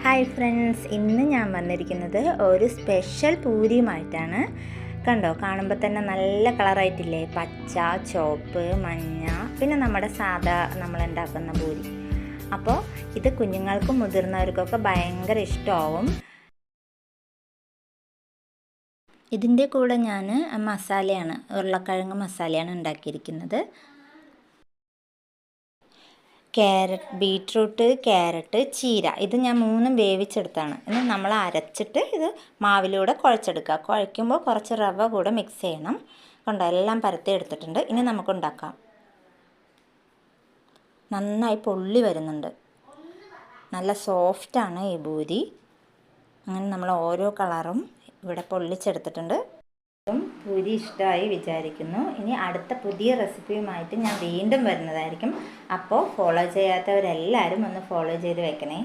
Hi friends, ഇന്ന് ഞാൻ വന്നിരിക്കുന്നത് ഒരു സ്പെഷ്യൽ പൂരിയുമായിട്ടാണ്. കണ്ടോ, കാണുമ്പോൾ തന്നെ നല്ല കളറായിട്ടില്ലേ? പച്ച, ചുവപ്പ്, മഞ്ഞ, പിന്നെ നമ്മുടെ സാധാ നമ്മളുണ്ടാക്കുന്ന പൂരി. അപ്പോൾ ഇത് കുഞ്ഞുങ്ങൾക്കും മുതിർന്നവർക്കൊക്കെ ഭയങ്കര ഇഷ്ടമാവും. ഇതിൻ്റെ കൂടെ ഞാൻ മസാലയാണ്, ഉരുളക്കിഴങ്ങ് മസാലയാണ് ഉണ്ടാക്കിയിരിക്കുന്നത്. ക്യാരറ്റ്, ബീട്രൂട്ട്, ക്യാരറ്റ്, ചീര, ഇത് ഞാൻ മൂന്നും വേവിച്ചെടുത്താണ്. ഇന്ന് നമ്മൾ അരച്ചിട്ട് ഇത് മാവിലൂടെ കുഴച്ചെടുക്കുക. കുഴയ്ക്കുമ്പോൾ കുറച്ച് റവ കൂടെ മിക്സ് ചെയ്യണം. കണ്ടോ, എല്ലാം പരത്തി എടുത്തിട്ടുണ്ട്. ഇനി നമുക്കുണ്ടാക്കാം. നന്നായി പൊള്ളി വരുന്നുണ്ട്. നല്ല സോഫ്റ്റാണ് ഈ പൂരി. അങ്ങനെ നമ്മൾ ഓരോ കളറും ഇവിടെ പൊള്ളിച്ചെടുത്തിട്ടുണ്ട്. പൂരി ഇഷ്ടമായി വിചാരിക്കുന്നു. ഇനി അടുത്ത പുതിയ റെസിപ്പിയുമായിട്ട് ഞാൻ വീണ്ടും വരുന്നതായിരിക്കും. അപ്പോൾ ഫോളോ ചെയ്യാത്തവരെല്ലാവരും ഒന്ന് ഫോളോ ചെയ്ത് വെക്കണേ.